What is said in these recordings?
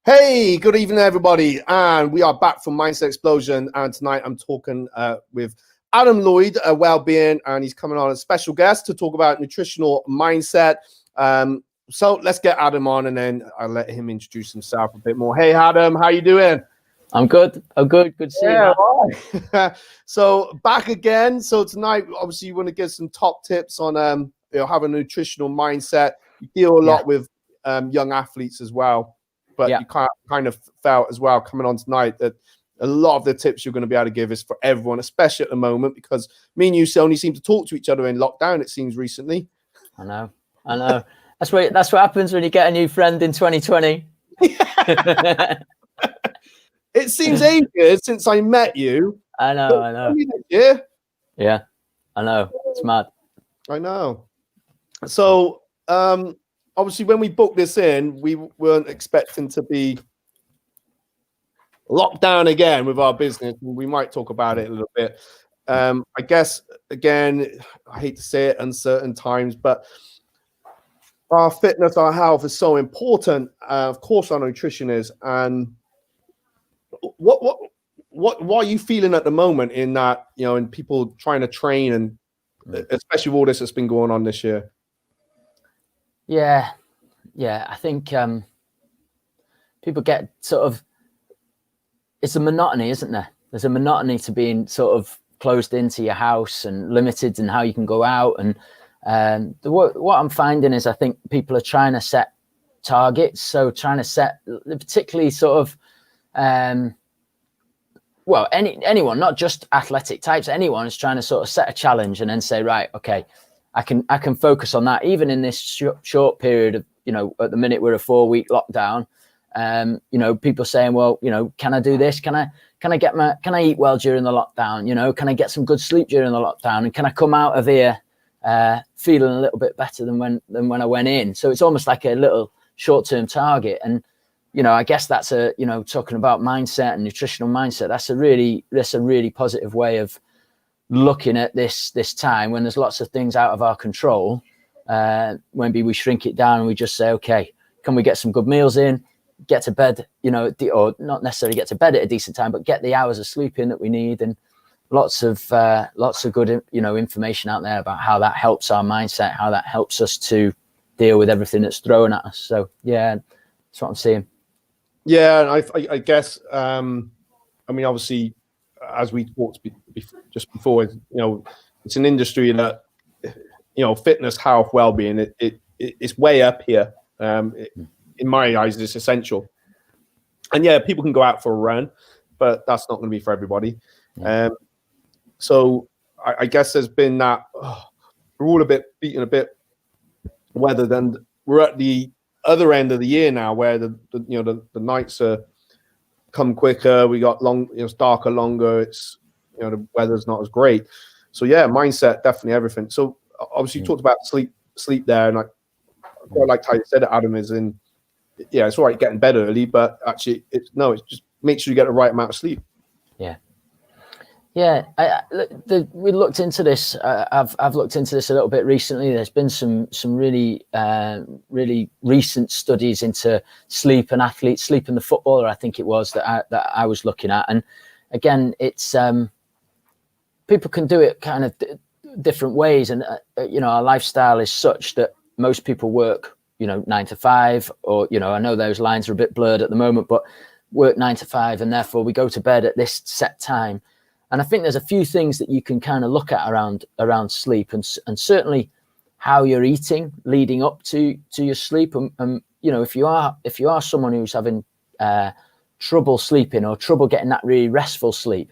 Hey, good evening, everybody. And we are back from Mindset Explosion. And tonight I'm talking with Adam Lloyd Wellbeing, and he's coming on as a special guest to talk about nutritional mindset. So let's get Adam on, and then I'll let him introduce himself a bit more. Hey, Adam, how you doing? I'm good. Good to see you. Right. So back again. So tonight, obviously, you want to give some top tips on having a nutritional mindset. You deal a lot with young athletes as well. But you kind of felt as well coming on tonight that a lot of the tips you're going to be able to give is for everyone, especially at the moment, because me and you only seem to talk to each other in lockdown, it seems, recently. I know. That's what happens when you get a new friend in 2020. It seems ages since I met you. I know. Yeah, I know. It's mad. I know. So, obviously, when we booked this in, we weren't expecting to be locked down again with our business, and we might talk about it a little bit. I guess, again, I hate to say it, uncertain times, but our fitness, our health is so important. Of course, our nutrition is. And what are you feeling at the moment in that, in people trying to train, and especially with all this that's been going on this year? Yeah. I think people get sort of, it's a monotony, isn't there? There's a monotony to being sort of closed into your house and limited in how you can go out. And what I'm finding is I think people are trying to set targets. So trying to set particularly sort of, anyone, not just athletic types, anyone is trying to sort of set a challenge and then say, right, okay, I can focus on that. Even in this short period of, at the minute we're a 4-week lockdown. People saying, well, can I do this? Can I eat well during the lockdown? Can I get some good sleep during the lockdown? And can I come out of here feeling a little bit better than when I went in? So it's almost like a little short-term target. And, I guess that's talking about mindset and nutritional mindset. That's a really positive way of looking at this time when there's lots of things out of our control. Maybe we shrink it down and we just say, okay, can we get some good meals in? Get to bed, or not necessarily get to bed at a decent time, but get the hours of sleep in that we need, and lots of good, information out there about how that helps our mindset, how that helps us to deal with everything that's thrown at us. So yeah, that's what I'm seeing. Yeah, I guess, obviously, as we talked just before, it's an industry that, fitness, health, well-being, it's way up here. In my eyes, it's essential. And yeah, people can go out for a run, but that's not going to be for everybody. So I guess there's been that, we're all beaten a bit weathered, and we're at the other end of the year now where the nights are come quicker. We got long, it's darker longer. It's, the weather's not as great. So yeah, mindset, definitely everything. So obviously you talked about sleep there, and I quite liked how you said it, Adam, is in, yeah, it's all right getting bed early, but actually it's just make sure you get the right amount of sleep. We looked into this. I've looked into this a little bit recently. There's been some really recent studies into sleep and athletes, sleep and the footballer, I think it was, that I was looking at. And again, it's people can do it kind of different ways, and our lifestyle is such that most people work 9 to 5, or I know those lines are a bit blurred at the moment, but work 9 to 5, and therefore we go to bed at this set time. And I think there's a few things that you can kind of look at around sleep, and certainly how you're eating leading up to your sleep. And if you are someone who's having trouble sleeping or trouble getting that really restful sleep,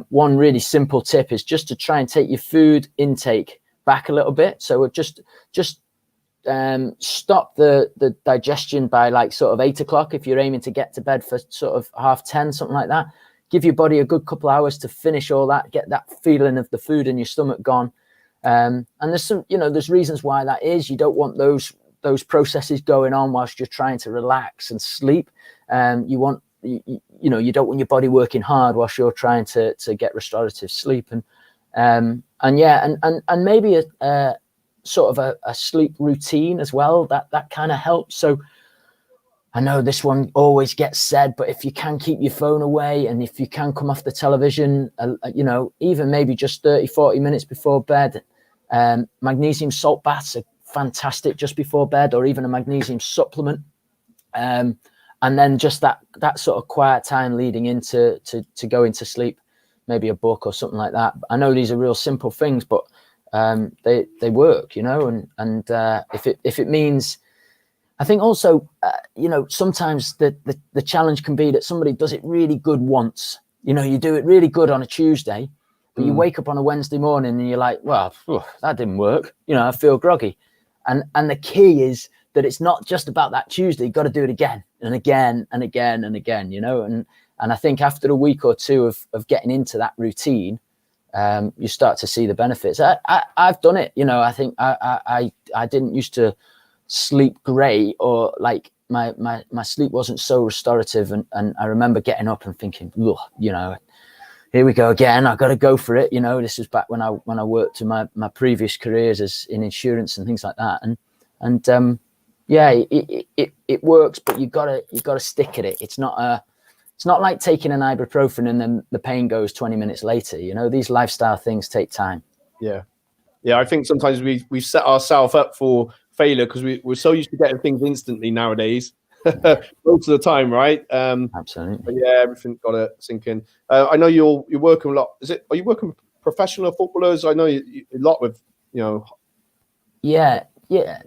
one really simple tip is just to try and take your food intake back a little bit. So just stop the digestion by like sort of 8 o'clock if you're aiming to get to bed for sort of 10:30, something like that. Give your body a good couple hours to finish all that, get that feeling of the food in your stomach gone. And there's reasons why that is. You don't want those processes going on whilst you're trying to relax and sleep. You don't want your body working hard whilst you're trying to get restorative sleep. And maybe a sort of a sleep routine as well, that kind of helps. So I know this one always gets said, but if you can keep your phone away and if you can come off the television, you know, even maybe just 30, 40 minutes before bed, magnesium salt baths are fantastic just before bed, or even a magnesium supplement. And then just that sort of quiet time leading into to going to sleep, maybe a book or something like that. I know these are real simple things, but they work, you know, and if it means, I think also, you know, sometimes the challenge can be that somebody does it really good once. You know, you do it really good on a Tuesday, but you wake up on a Wednesday morning and you're like, well, that didn't work. You know, I feel groggy. And the key is that it's not just about that Tuesday. You've got to do it again and again and again and again, you know. And I think after a week or two of getting into that routine, you start to see the benefits. I've done it, you know. I think I didn't used to sleep great, or like my sleep wasn't so restorative, and I remember getting up and thinking, look, you know, here we go again, I've got to go for it, you know. This was back when I worked in my previous careers as in insurance and things like that, and yeah, it works, but you gotta stick at it. It's not like taking an ibuprofen and then the pain goes 20 minutes later, you know. These lifestyle things take time. Yeah, I think sometimes we set ourselves up for failure because we're so used to getting things instantly nowadays. Most of the time, right? Absolutely. But yeah, everything got to sink in. I know you're working a lot. Are you working with professional footballers? I know you a lot with, you know. Yeah.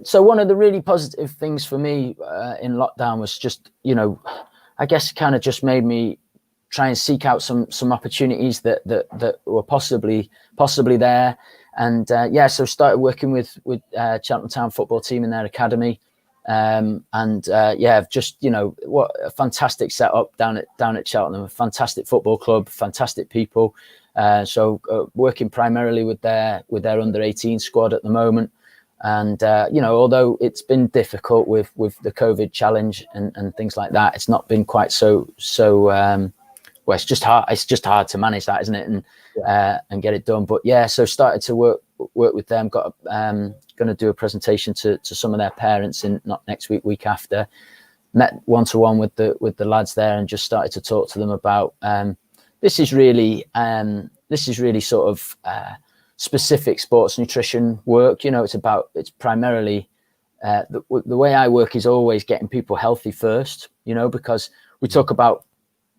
So one of the really positive things for me in lockdown was just, you know, I guess it kind of just made me try and seek out some opportunities that were possibly there. And so started working with Cheltenham Town football team in their academy. Just, you know, what a fantastic setup down at Cheltenham, a fantastic football club, fantastic people. Working primarily with their under 18 squad at the moment. And, you know, although it's been difficult with the COVID challenge and things like that, it's not been quite so well, it's just hard to manage that, isn't it? And get it done. But yeah, so started to work with them, got going to do a presentation to some of their parents in not next week after. Met one-to-one with the lads there and just started to talk to them about this is really sort of specific sports nutrition work. You know, it's primarily the way I work is always getting people healthy first, you know, because we talk about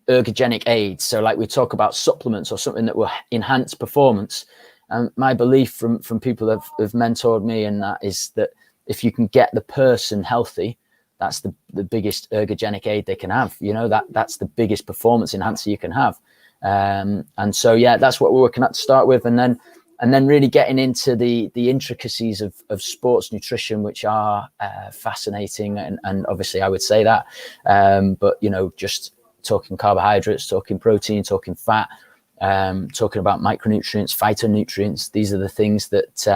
ergogenic aids. So like we talk about supplements or something that will enhance performance. And my belief from people that have mentored me and that is that if you can get the person healthy, that's the biggest ergogenic aid they can have. You know, that's the biggest performance enhancer you can have. And so, yeah, that's what we're working at to start with. And then really getting into the intricacies of sports nutrition, which are fascinating. And obviously I would say that, but, you know, just talking carbohydrates, talking protein, talking fat, talking about micronutrients, phytonutrients. These are the things that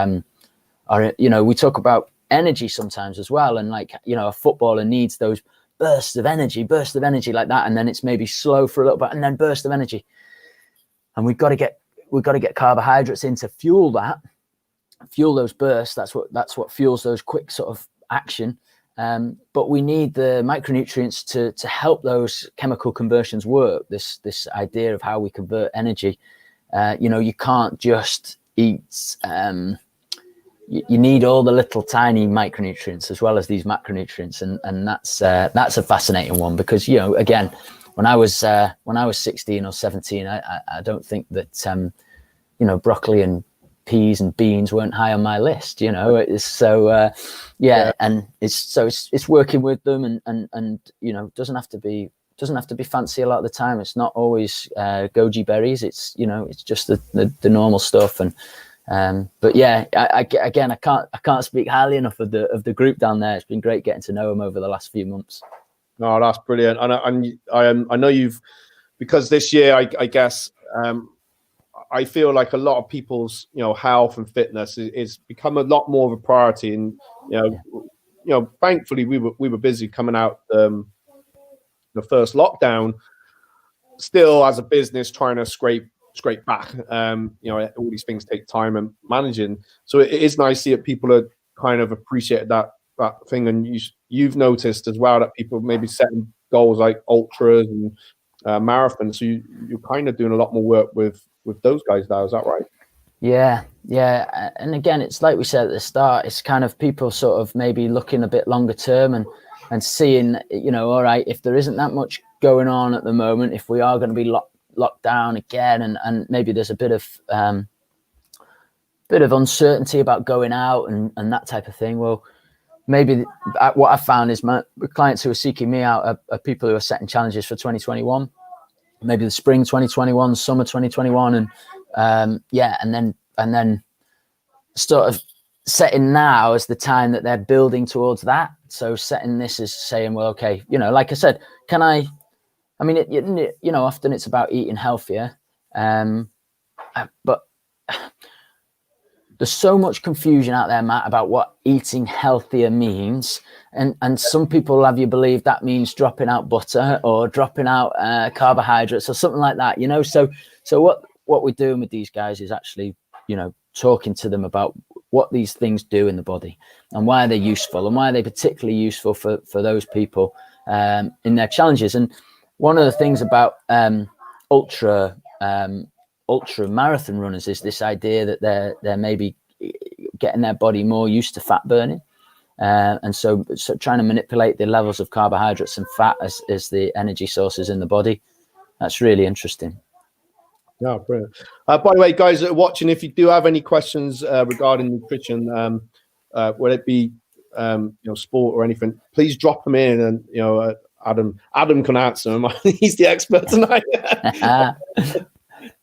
are, you know, we talk about energy sometimes as well. And like, you know, a footballer needs those bursts of energy like that. And then it's maybe slow for a little bit and then burst of energy. And we've got to get carbohydrates in to fuel those bursts. That's what fuels those quick sort of action. But we need the micronutrients to help those chemical conversions work. This idea of how we convert energy. You know, you can't just eat. You need all the little tiny micronutrients as well as these macronutrients, and that's a fascinating one because, you know, again, when I was 16 or 17, I don't think that you know, broccoli and peas and beans weren't high on my list, you know. It's so and it's working with them and you know, doesn't have to be fancy a lot of the time. It's not always goji berries. It's, you know, it's just the normal stuff. And but yeah, I can't speak highly enough of the group down there. It's been great getting to know them over the last few months. No, that's brilliant. And I know you've, because this year I guess I feel like a lot of people's, you know, health and fitness is become a lot more of a priority. And you know, thankfully we were busy coming out the first lockdown, still as a business trying to scrape back. You know, all these things take time and managing. So it is nice to see that people are kind of appreciate that thing. And you've noticed as well that people maybe setting goals like ultras and marathons. So you're kind of doing a lot more work with those guys now. Is that right? Yeah. And again, it's like we said at the start, it's kind of people sort of maybe looking a bit longer term and seeing, all right, if there isn't that much going on at the moment, if we are going to be locked down again, and maybe there's a bit of uncertainty about going out and that type of thing. Well, maybe what I found is my clients who are seeking me out are people who are setting challenges for 2021, maybe the spring 2021, summer 2021, and and then sort of setting now as the time that they're building towards that. So setting this as saying, well, okay, like I said, often it's about eating healthier, but there's so much confusion out there, Matt, about what eating healthier means. And some people have you believe that means dropping out butter or dropping out carbohydrates or something like that, So what we're doing with these guys is actually, talking to them about what these things do in the body and why they're useful and why they're particularly useful for those people in their challenges. And one of the things about ultra marathon runners is this idea that they're maybe getting their body more used to fat burning, and so trying to manipulate the levels of carbohydrates and fat as the energy sources in the body. That's really interesting. Yeah, brilliant. By the way, guys that are watching, if you do have any questions regarding nutrition, whether it be sport or anything, please drop them in, and Adam can answer them. He's the expert tonight.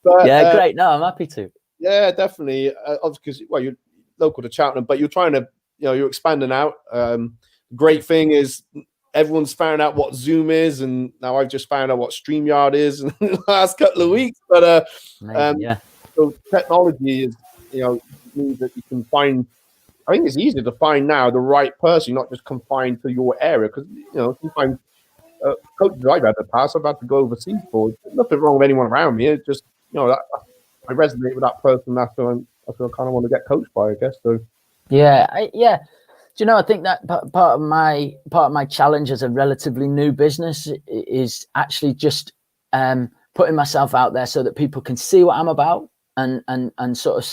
But, great. No, I'm happy to. Yeah, definitely. Obviously, because you're local to Cheltenham, but you're trying to, you're expanding out. Great thing is everyone's found out what Zoom is, and now I've just found out what StreamYard is in the last couple of weeks. But so technology is, means that you can find. I think it's easier to find now the right person, not just confined to your area, because sometimes coaches I've had in the past, I've had to go overseas for. There's nothing wrong with anyone around me. It's just I resonate with that person. That's who I kind of want to get coached by, I guess. So I think that part of my challenge as a relatively new business is actually just putting myself out there so that people can see what I'm about and sort of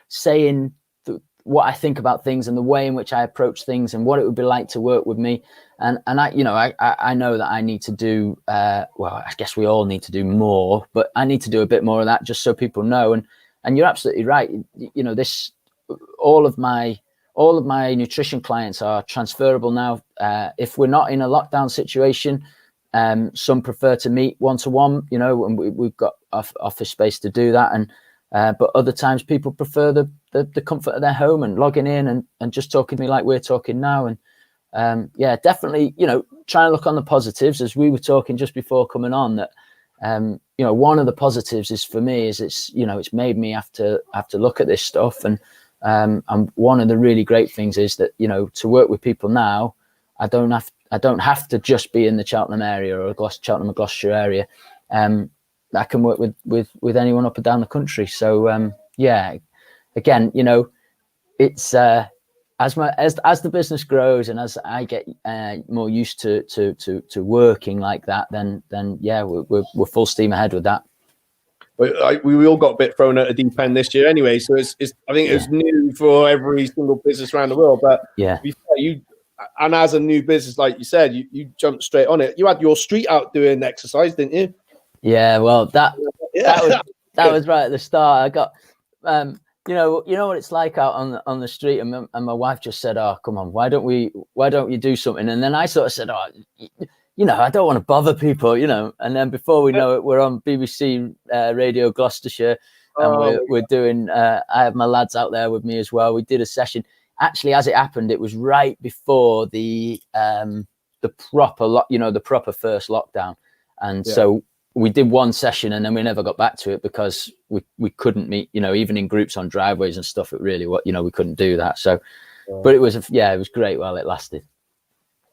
saying what I think about things and the way in which I approach things and what it would be like to work with me. And I know that I need to do, I guess we all need to do more, but I need to do a bit more of that just so people know. And you're absolutely right. All of my nutrition clients are transferable now. If we're not in a lockdown situation, some prefer to meet one-to-one, and we've got office space to do that. And but other times people prefer the comfort of their home and logging in and just talking to me like we're talking now. And definitely, try and look on the positives, as we were talking just before coming on, that one of the positives is for me is it's made me have to look at this stuff. And one of the really great things is that, to work with people now, I don't have to just be in the Cheltenham area or Cheltenham or Gloucestershire area. I can work with anyone up and down the country. So again, it's as the business grows and as I get more used to working like that, then we're full steam ahead with that. We all got a bit thrown at a deep end this year anyway, so it's I think it's new for every single business around the world. But and as a new business, like you said, you jumped straight on it. You had your street out doing exercise, didn't you? Yeah, well, that was right at the start. I got, you know what it's like out on the street, and my wife just said, "Oh, come on, why don't you do something?" And then I sort of said, "Oh, I don't want to bother people, And then before we know it, we're on BBC Radio Gloucestershire, and we're doing. I have my lads out there with me as well. We did a session. Actually, as it happened, it was right before the proper the proper first lockdown, and so we did one session and then we never got back to it because we couldn't meet, even in groups on driveways and stuff. It really, we couldn't do that. So, but it was great while it lasted.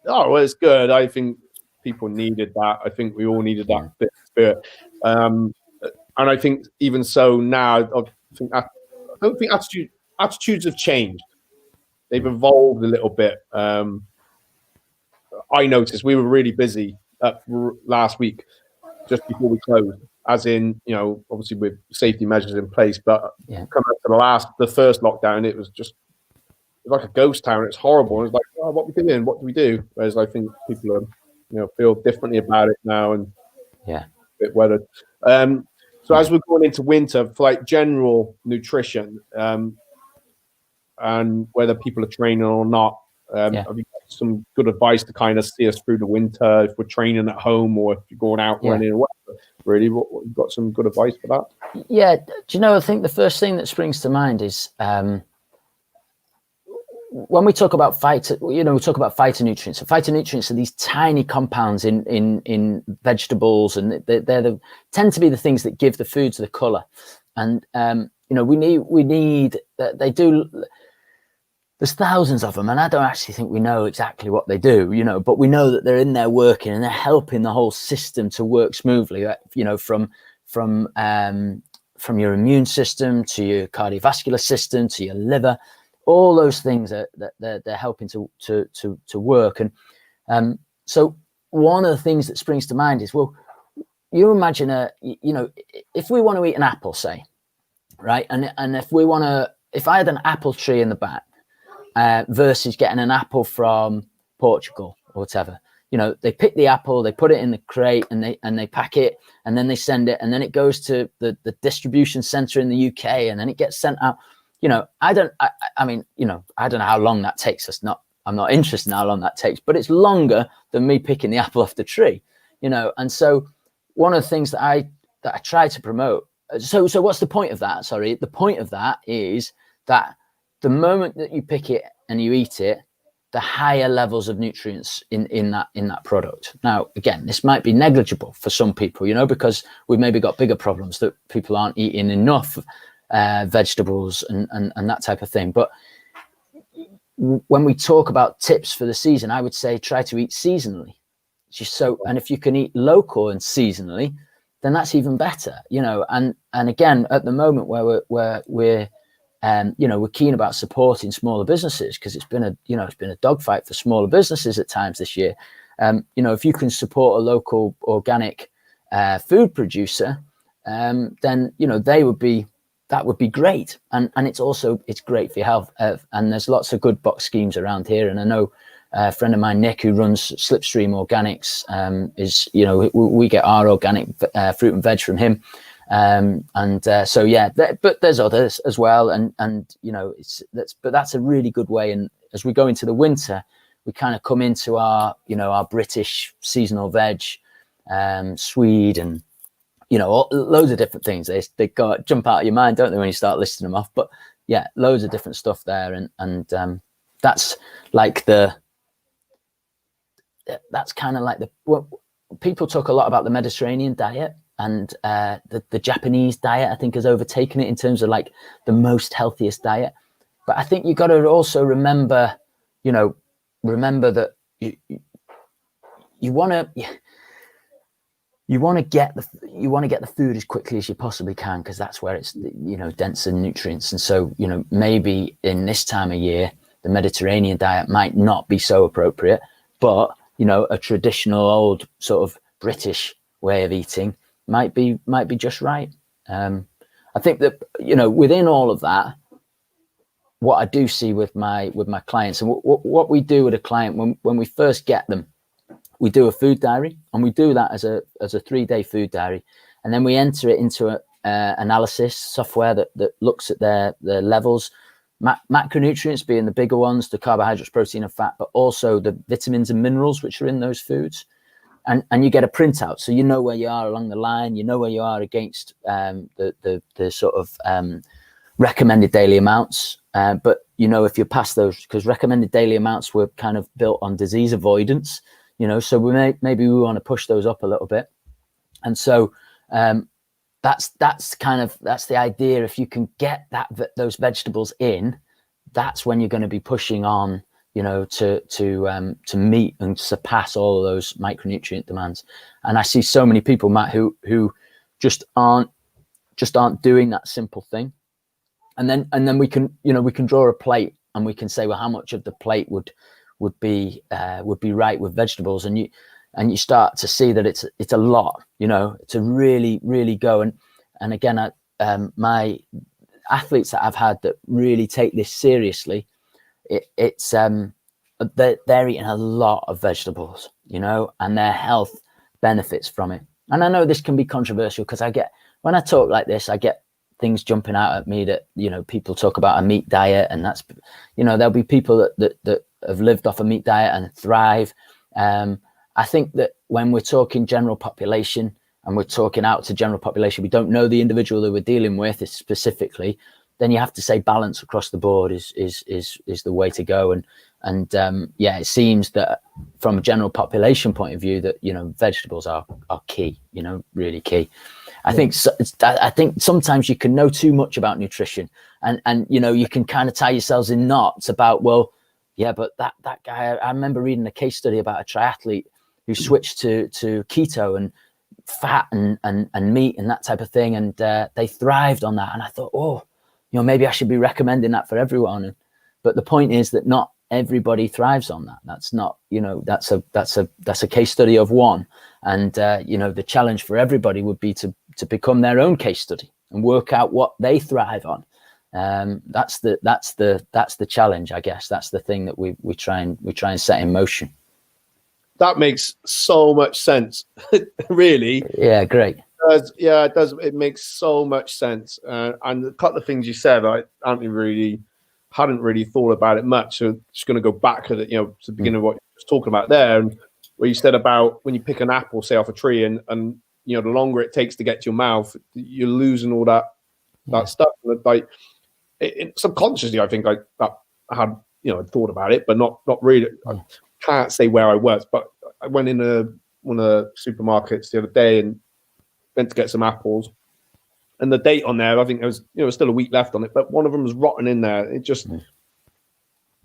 Oh, well, it's good. I think people needed that. I think we all needed that bit of spirit. And I think even so now, I don't think attitudes have changed. They've evolved a little bit. I noticed we were really busy last week, just before we closed, as in, you know, obviously with safety measures in place, but coming up to the first lockdown, it was like a ghost town. It's horrible. And it's like, oh, what are we doing? What do we do? Whereas I think people are, you know, feel differently about it now and a bit weathered. So as we're going into winter, for like general nutrition, and whether people are training or not, have you got some good advice to kind of see us through the winter if we're training at home or if you're going out running or whatever? Really, you've got some good advice for that? Yeah. Do you know, I think the first thing that springs to mind is when we talk about we talk about phytonutrients. So phytonutrients are these tiny compounds in vegetables, and they tend to be the things that give the foods the color. And we need that. They do. There's thousands of them, and I don't actually think we know exactly what they do, but we know that they're in there working and they're helping the whole system to work smoothly, from your immune system to your cardiovascular system to your liver. All those things they're helping to work. And so one of the things that springs to mind is, well, you imagine if we want to eat an apple, say, right, and if I had an apple tree in the back, versus getting an apple from Portugal or whatever, they pick the apple, they put it in the crate, and they pack it, and then they send it, and then it goes to the distribution center in the UK, and then it gets sent out. I don't know how long that takes. I'm not interested in how long that takes, but it's longer than me picking the apple off the tree, And so one of the things that I try to promote. So what's the point of that? Sorry, the point of that is that the moment that you pick it and you eat it, the higher levels of nutrients in that product. Now, again, this might be negligible for some people, because we've maybe got bigger problems that people aren't eating enough vegetables and that type of thing. But when we talk about tips for the season, I would say try to eat seasonally. And if you can eat local and seasonally, then that's even better, And again, at the moment where we're keen about supporting smaller businesses, because it's been a dogfight for smaller businesses at times this year. If you can support a local organic food producer, then that would be great. And it's great for your health. And there's lots of good box schemes around here. And I know a friend of mine, Nick, who runs Slipstream Organics, we get our organic fruit and veg from him. But there's others as well, and that's a really good way. And as we go into the winter, we kind of come into our British seasonal veg, swede, and loads of different things. They jump out of your mind, don't they, when you start listing them off? But yeah, loads of different stuff there, and that's kind of like people talk a lot about the Mediterranean diet. And the Japanese diet, I think, has overtaken it in terms of like the most healthiest diet. But I think you got to also remember that you want to get the food as quickly as you possibly can, because that's where it's dense in nutrients. And so maybe in this time of year the Mediterranean diet might not be so appropriate, but a traditional old sort of British way of eating might be just right. I think that within all of that, what I do see with my clients, and what we do with a client when we first get them, we do a food diary, and we do that as a 3-day food diary, and then we enter it into a analysis software that looks at their levels, macronutrients being the bigger ones, the carbohydrates, protein, and fat, but also the vitamins and minerals which are in those foods. And you get a printout, so you know where you are along the line, you know where you are against the sort of recommended daily amounts. But if you're past those, because recommended daily amounts were kind of built on disease avoidance, so maybe we want to push those up a little bit. And so that's the idea. If you can get those vegetables in, that's when you're going to be pushing on, to meet and surpass all of those micronutrient demands. And I see so many people, Matt, who just aren't doing that simple thing. And then we can draw a plate, and we can say, well, how much of the plate would would be right with vegetables, and you start to see that it's a lot, to really go. And again, my athletes that I've had that really take this seriously, they're eating a lot of vegetables, and their health benefits from it. And I know this can be controversial, because when I talk like this, I get things jumping out at me that, people talk about a meat diet, and that's, there'll be people that have lived off a meat diet and thrive. I think that when we're talking general population, and we're talking out to general population, we don't know the individual that we're dealing with specifically, then you have to say balance across the board is the way to go. And it seems that from a general population point of view that, vegetables are key, really key. I think sometimes you can know too much about nutrition, and you can kind of tie yourselves in knots about, well, yeah, but that guy, I remember reading a case study about a triathlete who switched to keto and fat and meat and that type of thing, and they thrived on that. And I thought, maybe I should be recommending that for everyone. But the point is that not everybody thrives on that. That's not, that's a case study of one. And the challenge for everybody would be to become their own case study and work out what they thrive on. That's the challenge, I guess. That's the thing that we try and set in motion. That makes so much sense. Really. Yeah, great. It does. It makes so much sense. And a couple of things you said, I hadn't really thought about it much. So just going to go back to to the beginning of what you was talking about there, and where you said about when you pick an apple, say off a tree, and the longer it takes to get to your mouth, you're losing all that stuff. Like subconsciously, I think I had thought about it, but not really. I can't say where I was, but I went in one of the supermarkets the other day and went to get some apples, and the date on there, I think there was still a week left on it, but one of them was rotten in there. It just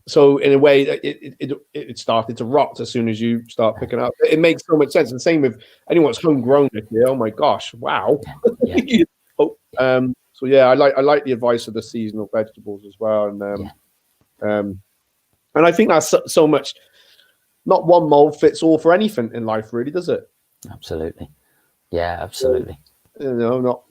so in a way it started to rot as soon as you start picking up. It makes so much sense. And same with anyone that's homegrown this year. Oh my gosh, wow. Yeah. So yeah, I like the advice of the seasonal vegetables as well, and I think that's so much. Not one mold fits all for anything in life, really, does it? Absolutely. Yeah, absolutely. Not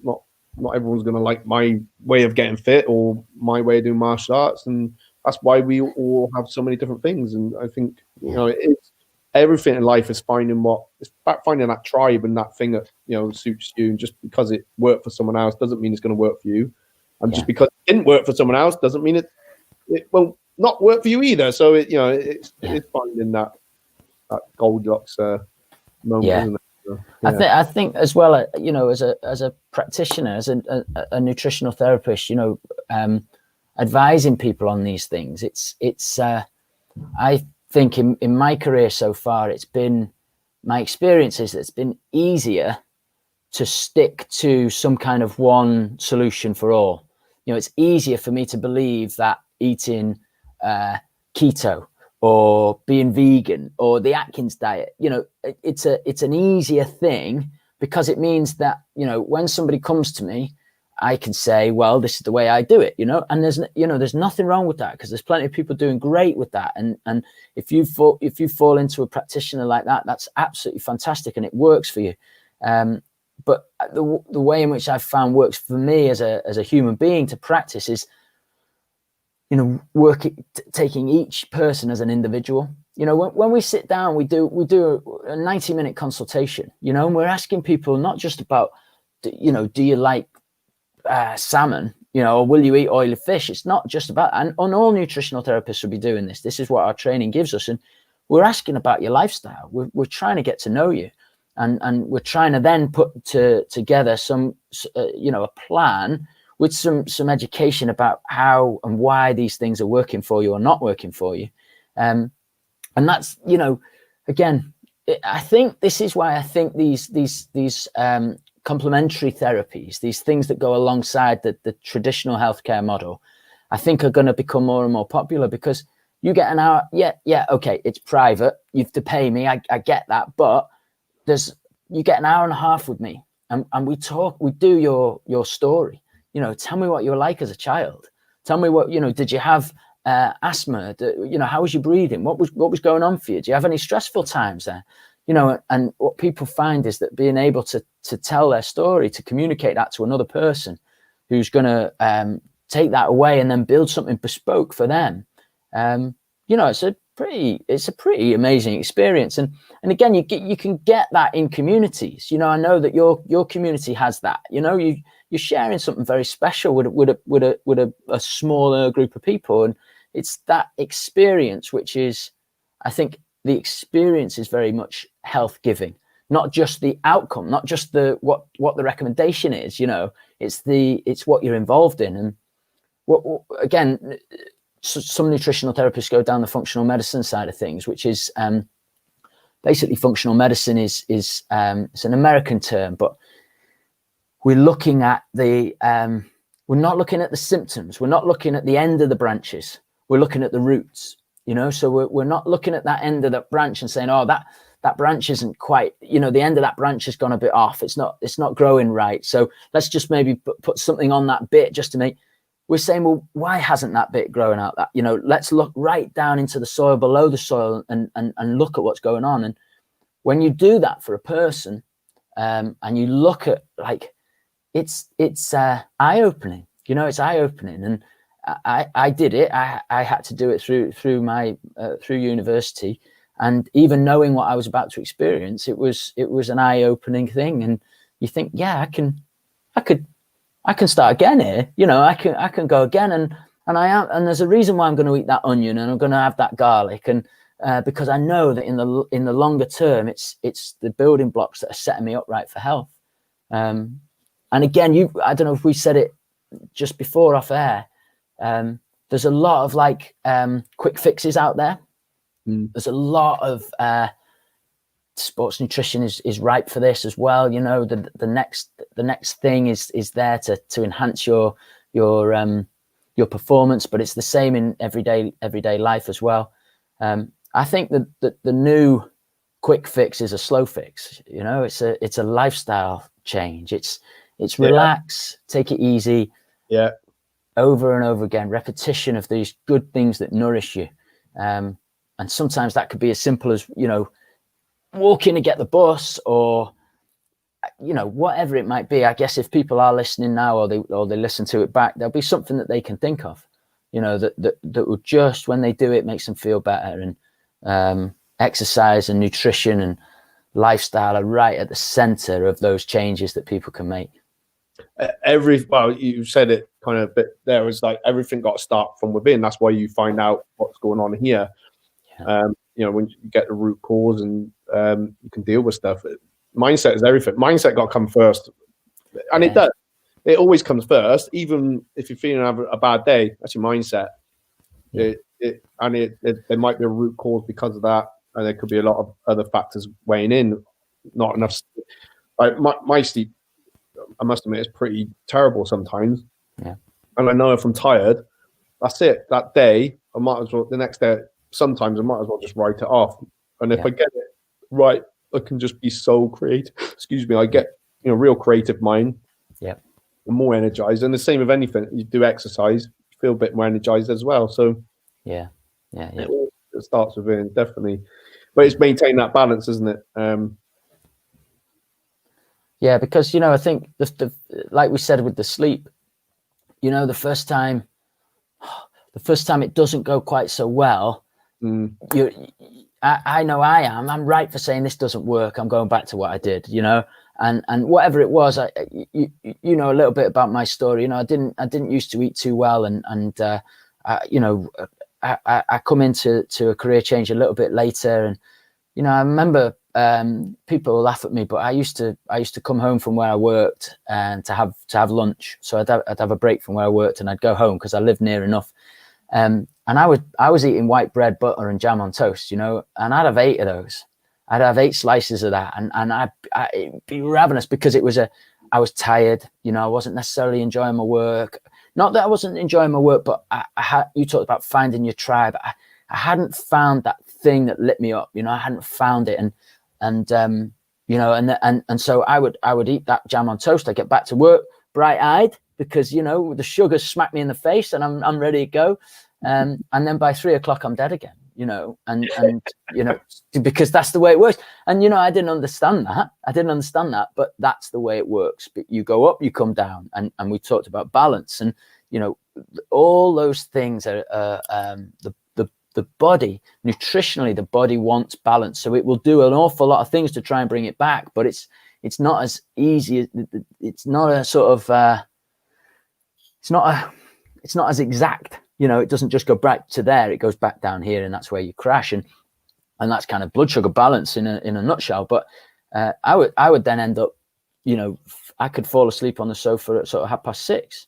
everyone's going to like my way of getting fit or my way of doing martial arts, and that's why we all have so many different things. And I think it's everything in life is finding that tribe and that thing that suits you. And just because it worked for someone else doesn't mean it's going to work for you, and just because it didn't work for someone else doesn't mean it won't not work for you either. So it's finding that Goldilocks moment, isn't it? So, I think as well, as a practitioner, as a nutritional therapist, advising people on these things, it's I think in my career so far, my experience is that it's been easier to stick to some kind of one solution for all. It's easier for me to believe that eating keto or being vegan or the Atkins diet, it's an easier thing, because it means that, when somebody comes to me, I can say, well, this is the way I do it, and there's nothing wrong with that, because there's plenty of people doing great with that. And if you fall into a practitioner like that, that's absolutely fantastic and it works for you. But the way in which I've found works for me as a human being to practice is, taking each person as an individual. When we sit down, we do a 90-minute consultation, and we're asking people not just about, do you like salmon, or will you eat oily fish? It's not just about, and all nutritional therapists will be doing this. This is what our training gives us. And we're asking about your lifestyle. We're trying to get to know you. And we're trying to then put together some, a plan with some education about how and why these things are working for you or not working for you. And that's, again, I think this is why I think these complementary therapies, these things that go alongside the traditional healthcare model, I think are going to become more and more popular, because you get an hour. Yeah. Okay. It's private. You have to pay me. I get that. But you get an hour and a half with me, and we do your story. Tell me what you were like as a child. Tell me what, did you have asthma? How was your breathing? What was going on for you? Do you have any stressful times there? And what people find is that being able to tell their story, to communicate that to another person who's going to take that away and then build something bespoke for them. It's a pretty amazing experience. And again, you can get that in communities. I know that your community has that. You're sharing something very special with a smaller group of people, and it's that experience which is, I think, the experience is very much health giving, not just the outcome, not just what the recommendation is. It's what you're involved in. And again, some nutritional therapists go down the functional medicine side of things, which is basically functional medicine is it's an American term, but we're looking at we're not looking at the symptoms. We're not looking at the end of the branches. We're looking at the roots. So we're not looking at that end of that branch and saying, oh, that branch isn't quite, the end of that branch has gone a bit off. It's not growing right. So let's just maybe put something on that bit just to make. We're saying, well, why hasn't that bit growing out? That let's look right down into the soil, below the soil, and look at what's going on. And when you do that for a person, and you look at it's eye opening. It's eye opening. And I did it. I had to do it through my through university, and even knowing what I was about to experience, it was an eye opening thing. And you think, yeah, I can start again here. I can go again, and I am. And there's a reason why I'm going to eat that onion, and I'm going to have that garlic, and because I know that in the longer term, it's the building blocks that are setting me up right for health. And again, I don't know if we said it just before off air. There's a lot of quick fixes out there. There's a lot of sports nutrition is ripe for this as well. The next thing is there to enhance your performance, but it's the same in everyday life as well. I think that the new quick fix is a slow fix. It's a lifestyle change. It's relax, take it easy. Yeah. Over and over again, repetition of these good things that nourish you. And sometimes that could be as simple as, walking to get the bus, or, whatever it might be. I guess if people are listening now, or they listen to it back, there'll be something that they can think of, that will just, when they do it, makes them feel better. And exercise and nutrition and lifestyle are right at the center of those changes that people can make. You said it kind of a bit there. It's like everything got to start from within. That's why you find out what's going on here. Yeah. When you get the root cause, and you can deal with stuff. Mindset is everything. Mindset got to come first, and it does. It always comes first. Even if you're feeling a bad day, that's your mindset. Yeah. There might be a root cause because of that, and there could be a lot of other factors weighing in. Not enough. My sleep, I must admit, it's pretty terrible sometimes. Yeah. And I know if I'm tired, that's it. That day, I might as well, the next day, sometimes I might as well just write it off. And if I get it right, I can just be so creative. Excuse me. I get, real creative mind. Yeah. I'm more energized. And the same with anything. You do exercise, you feel a bit more energized as well. So yeah. It starts within, definitely. But it's maintaining that balance, isn't it? Yeah, because I think like we said with the sleep, the first time it doesn't go quite so well. I know I'm right for saying this doesn't work. I'm going back to what I did, and whatever it was, a little bit about my story. I didn't used to eat too well, and I come into a career change a little bit later, and I remember. People will laugh at me, but I used to come home from where I worked and to have lunch. So I'd have a break from where I worked, and I'd go home because I lived near enough. And I was eating white bread, butter, and jam on toast, and I'd have 8 of those. I'd have 8 slices of that, and I'd be ravenous because I was tired. I wasn't necessarily enjoying my work. Not that I wasn't enjoying my work, but you talked about finding your tribe. I hadn't found that thing that lit me up. I hadn't found it, and so I would eat that jam on toast. I get back to work bright-eyed, because, you know, the sugar smacked me in the face and I'm ready to go. And then by 3 o'clock, I'm dead again, you know, and, you know, because that's the way it works. And, you know, I didn't understand that, but that's the way it works. But you go up, you come down, and we talked about balance, and, you know, all those things are, the body, nutritionally, the body wants balance. So it will do an awful lot of things to try and bring it back, but it's not as easy. It's not a sort of, it's not as exact. You know, it doesn't just go back to there, it goes back down here, and that's where you crash. And that's kind of blood sugar balance in a nutshell. But I would then end up, you know, I could fall asleep on the sofa at sort of 6:30.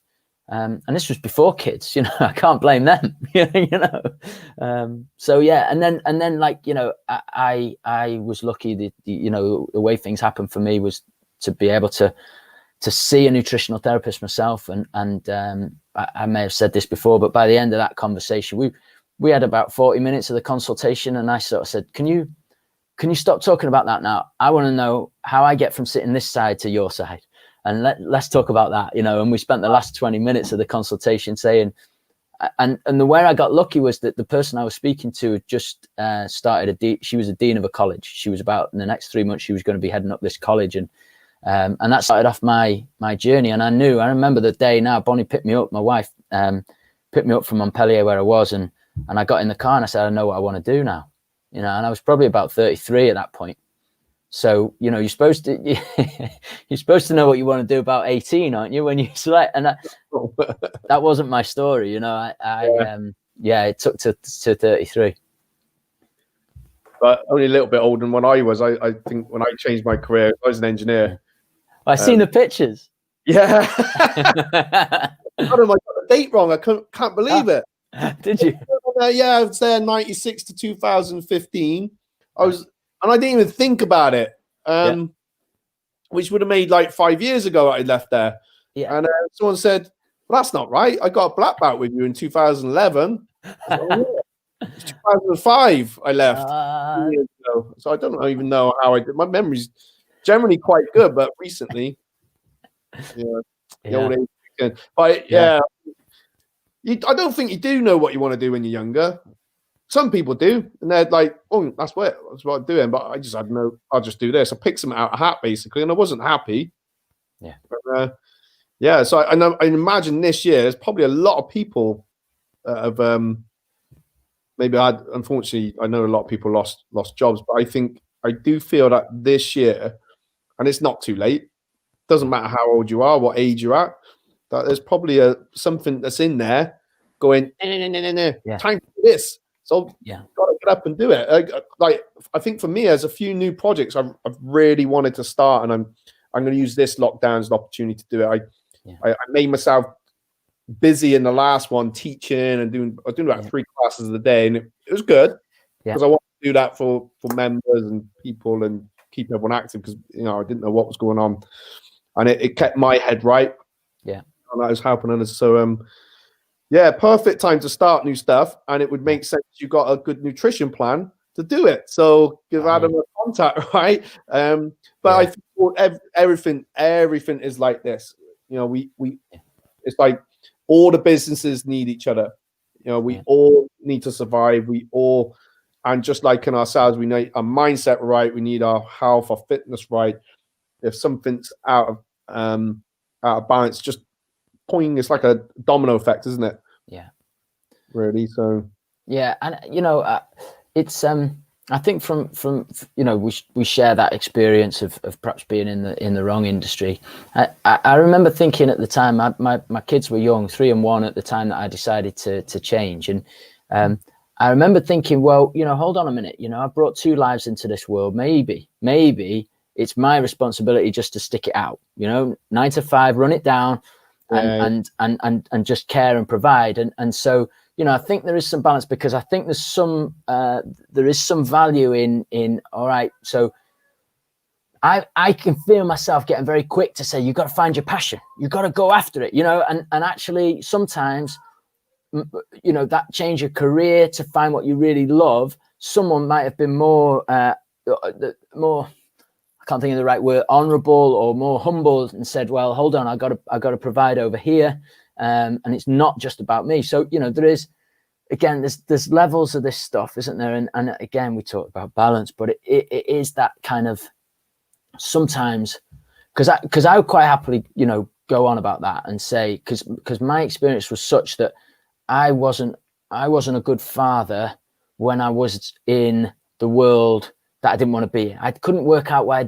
And this was before kids, you know, I can't blame them, you know. So yeah, and then like, you know, I was lucky that, you know, the way things happened for me was to be able to see a nutritional therapist myself. And I may have said this before, but by the end of that conversation, we had about 40 minutes of the consultation, and I sort of said, can you stop talking about that now? I want to know how I get from sitting this side to your side. And let's talk about that, you know. And we spent the last 20 minutes of the consultation saying, and the way I got lucky was that the person I was speaking to had just started she was a dean of a college. She was about, in the next 3 months, she was going to be heading up this college. And that started off my journey. And I remember the day now, Bonnie picked me up, my wife picked me up from Montpellier where I was. And I got in the car and I said, I know what I want to do now, you know. And I was probably about 33 at that point. So, you know, you're supposed to know what you want to do about 18, aren't you? When you select, and that wasn't my story, you know. It took to 33. But only a little bit older than when I was. I think when I changed my career, I was an engineer. I've seen the pictures. Yeah. I got the date wrong. I can't believe it. Did you? Yeah, I was there 96 to 2015. And I didn't even think about it, which would have made like 5 years ago I left there. Yeah. And someone said, well, that's not right. I got a black belt with you in 2011. It's 2005 I left. So I don't even know how I did. My memory's generally quite good, but recently, the old age. But I don't think you do know what you want to do when you're younger. Some people do, and they're like, "Oh, that's what I'm doing." But I just had I'll just do this. I picked something out of a hat, basically, and I wasn't happy. Yeah, but, So I imagine this year there's probably a lot of people that have unfortunately, I know a lot of people lost jobs, but I do feel that this year, and it's not too late. Doesn't matter how old you are, what age you're at. That there's probably something that's in there going, time for this. So got to get up and do it. I think for me, there's a few new projects I've really wanted to start, and I'm going to use this lockdown as an opportunity to do it. I made myself busy in the last one, teaching and doing about 3 classes a day, and it was good because I want to do that for members and people and keep everyone active, because, you know, I didn't know what was going on, and it kept my head right. Yeah, and that was helping others. So perfect time to start new stuff, and it would make sense you got a good nutrition plan to do it. So give Adam a contact, right? But I think everything is like this. You know, we it's like all the businesses need each other. You know, we all need to survive. We all, and just like in ourselves, we need our mindset right. We need our health, our fitness right. If something's out of balance, just it's like a domino effect, isn't it? Yeah, really. So and you know, it's I think from you know, we share that experience of perhaps being in the wrong industry. I remember thinking at the time, my kids were young, 3 and 1 at the time that I decided to change, and I remember thinking, well, you know, hold on a minute, you know, I brought 2 lives into this world. Maybe it's my responsibility just to stick it out, you know, 9 to 5, run it down, and just care and provide. And so, you know, I think there is some balance, because I think there is some value in all right, so I can feel myself getting very quick to say, you got to find your passion, you got to go after it, you know, and actually sometimes, you know, that change of career to find what you really love, someone might have been more, I can't think of the right word, honorable or more humble, and said, well, hold on, I got to provide over here. And it's not just about me. So, there is, again, there's levels of this stuff, isn't there? And again, we talk about balance, but it is that kind of sometimes, because I would quite happily, go on about that and say, because my experience was such that I wasn't a good father when I was in the world that I didn't want to be in. I couldn't work out why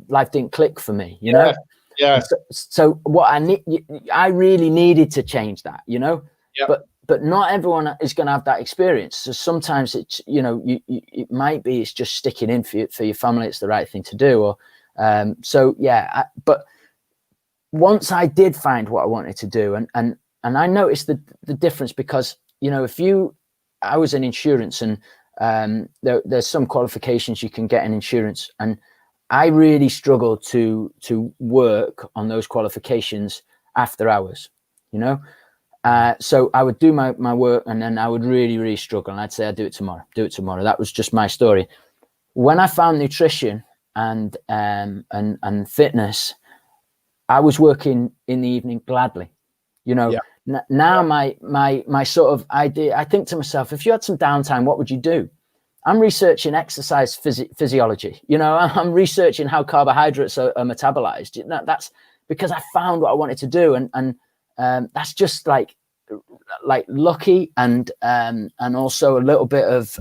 life didn't click for me, you know? Yeah. So what I really needed to change that, Yeah. But not everyone is going to have that experience. So sometimes it's, it might be, it's just sticking in for your family. It's the right thing to do. Or, but once I did find what I wanted to do, and I noticed the difference, because, I was in insurance, and there's some qualifications you can get in insurance, and I really struggled to work on those qualifications after hours, so I would do my work, and then I would really, really struggle, and I'd say, I'll do it tomorrow. That was just my story. When I found nutrition and fitness, I was working in the evening gladly, Now my sort of idea, I think to myself, if you had some downtime, what would you do? I'm researching exercise physiology. I'm researching how carbohydrates are metabolized. That's because I found what I wanted to do, and that's just like lucky, and also a little bit of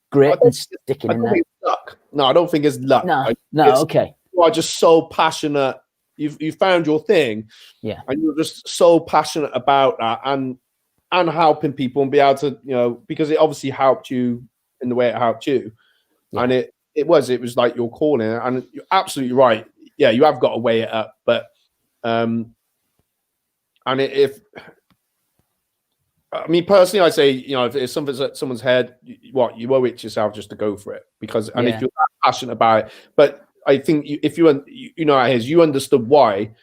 grit and sticking in there. Luck. No, I don't think it's luck. Okay. You are just so passionate. You found your thing, and you're just so passionate about that, and helping people, and be able to, because it obviously helped you in the way it helped you, and it was like your calling, and you're absolutely right. Yeah, you have got to weigh it up, but if I mean, personally, I say, if something's at someone's head, you owe it to yourself just to go for it, because if you're that passionate about it, but I think if you understood why.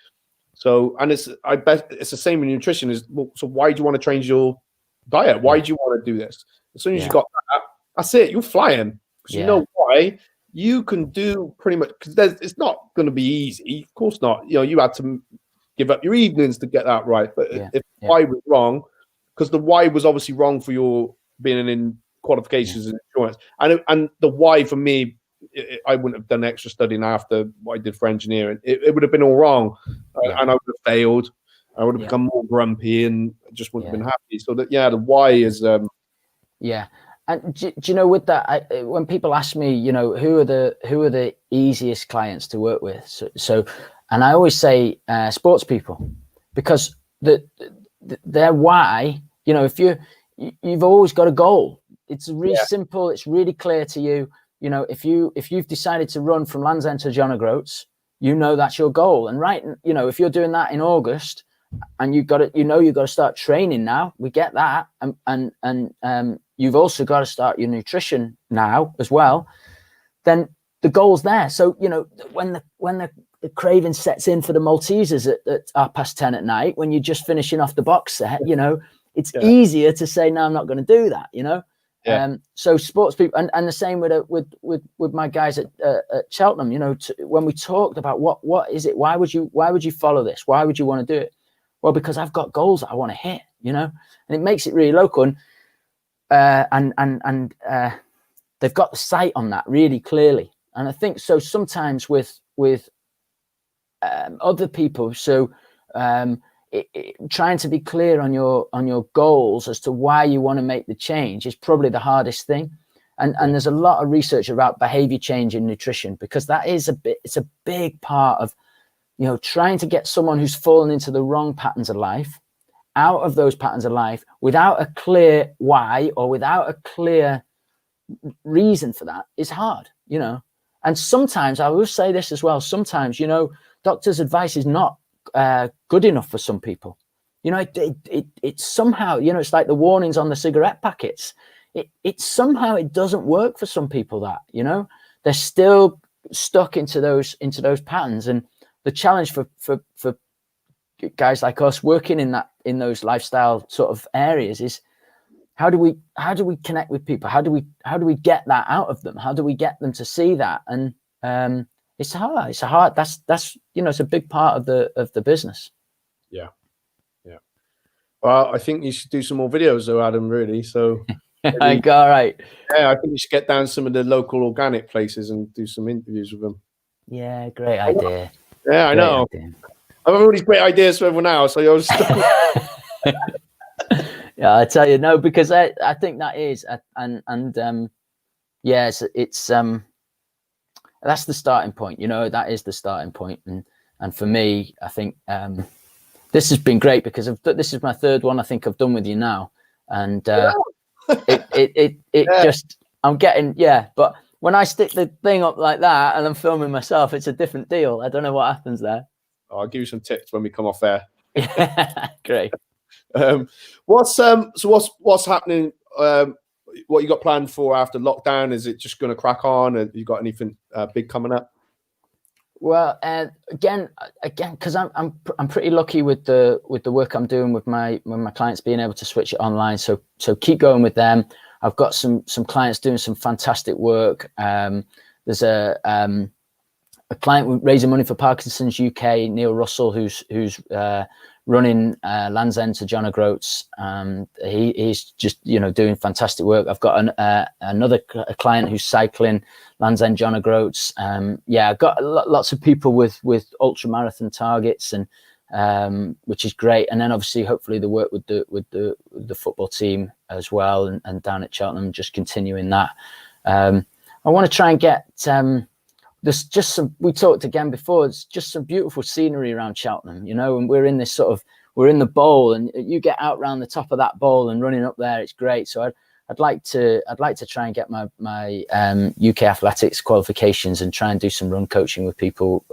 So, and I bet it's the same with nutrition. So why do you want to change your diet? Why do you want to do this? As soon as you got that, that's it. You're flying. Because you know why? You can do pretty much, because it's not going to be easy. Of course not. You had to give up your evenings to get that right. But if why was wrong, because the why was obviously wrong for your being in qualifications and insurance, and the why for me, I wouldn't have done extra studying after what I did for engineering. It would have been all wrong, and I would have failed. I would have become more grumpy, and just wouldn't have been happy. So that the why is And do you know, with that, when people ask me, who are the easiest clients to work with? So and I always say sports people, because their why, if you've always got a goal. It's really simple. It's really clear to you. If you've decided to run from Land's End to John O'Groats, that's your goal. And if you're doing that in August, and you've got to start training now, we get that, and you've also got to start your nutrition now as well. Then the goal's there. So when the craving sets in for the Maltesers at 10:30 at night, when you're just finishing off the box set, it's easier to say, no, I'm not going to do that. So sports people, and the same with my guys at Cheltenham. When we talked about what is it, why would you follow this? Why would you want to do it? Well, because I've got goals that I want to hit. And it makes it really local. And they've got the sight on that really clearly. And I think so sometimes with other people. So trying to be clear on your goals as to why you want to make the change is probably the hardest thing. And there's a lot of research about behavior change in nutrition, because that is it's a big part of, trying to get someone who's fallen into the wrong patterns of life out of those patterns of life without a clear why, or without a clear reason for that, is hard, And sometimes, I will say this as well, sometimes, doctor's advice is not good enough for some people. It's somehow, it's like the warnings on the cigarette packets. It somehow, it doesn't work for some people, that, they're still stuck into those patterns. And the challenge for guys like us working in those lifestyle sort of areas is, how do we connect with people? How do we get that out of them? How do we get them to see that? And it's hard. It's hard. That's it's a big part of the business. Yeah. Well, I think you should do some more videos though, Adam, really. So All right. Yeah, I think you should get down some of the local organic places and do some interviews with them. Yeah, great idea. Yeah, I know. I have all these great ideas for everyone now, so you're just Yeah, I tell you, no, because I think that is, yes, it's that's the starting point. That is the starting point, and for me, I think this has been great because this is my third one I think I've done with you now, and it just I'm getting but when I stick the thing up like that and I'm filming myself, it's a different deal. I don't know what happens there. I'll give you some tips when we come off there. Yeah, great. What's happening? What you got planned for after lockdown? Is it just going to crack on? Have you got anything big coming up? Well, again, because I'm pretty lucky with the work I'm doing with my clients being able to switch it online. So keep going with them. I've got some clients doing some fantastic work. There's a client raising money for Parkinson's UK, Neil Russell, who's running Land's End to John O'Groats. He's just doing fantastic work. I've got another client who's cycling Land's End John O'Groats. I've got lots of people with ultra marathon targets, and which is great. And then obviously, hopefully, the work with the football team as well, and down at Cheltenham, just continuing that. I want to try and get. There's just we talked again before, it's just some beautiful scenery around Cheltenham, and we're in this we're in the bowl, and you get out around the top of that bowl and running up there. It's great. So I'd like to try and get my UK athletics qualifications and try and do some run coaching with people,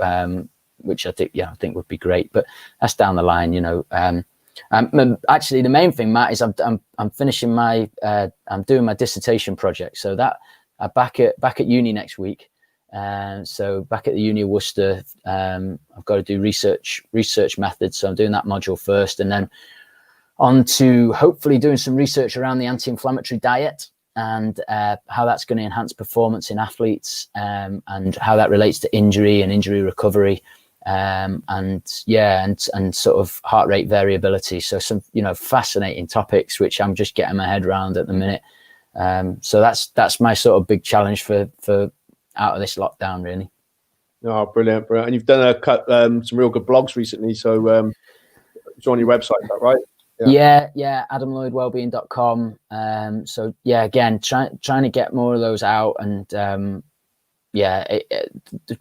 which I think would be great, but that's down the line, actually the main thing, Matt, is I'm finishing I'm doing my dissertation project. So that I'm back at uni next week. So back at the Uni of Worcester, I've got to do research methods. So I'm doing that module first, and then on to hopefully doing some research around the anti-inflammatory diet and how that's going to enhance performance in athletes, and how that relates to injury and injury recovery, and sort of heart rate variability. So some fascinating topics which I'm just getting my head around at the minute. So that's my sort of big challenge for out of this lockdown, really. Oh, brilliant. And you've done some real good blogs recently, so it's on your website, is that right? Yeah, adamlloydwellbeing.com. So again, trying to get more of those out, and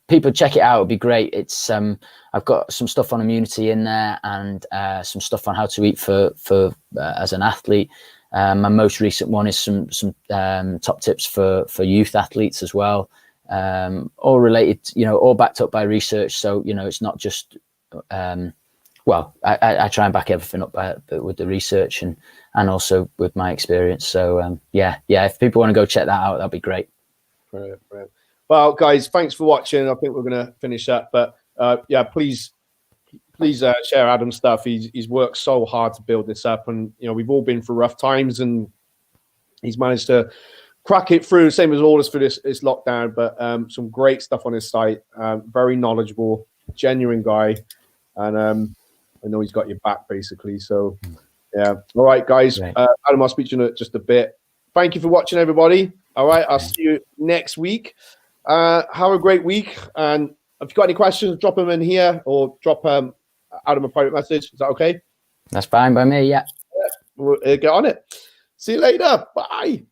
people check it out. It'd be great. It's I've got some stuff on immunity in there, and some stuff on how to eat for as an athlete. My most recent one is some top tips for youth athletes as well. All related, all backed up by research. So, it's not just, I try and back everything up with the research and also with my experience. So, if people want to go check that out, that'd be great. Brilliant. Well, guys, thanks for watching. I think we're going to finish up, but please share Adam's stuff. He's worked so hard to build this up, and, we've all been through rough times, and he's managed to crack it through, same as all this for this lockdown, but some great stuff on his site. Very knowledgeable, genuine guy, and I know he's got your back basically. So all right, guys. Right. Adam, I'll speak to you in just a bit. Thank you for watching, everybody. All right, I'll see you next week. Have a great week, and if you've got any questions, drop them in here or drop Adam a private message. Is that okay? That's fine by me. Yeah. We'll get on it. See you later. Bye.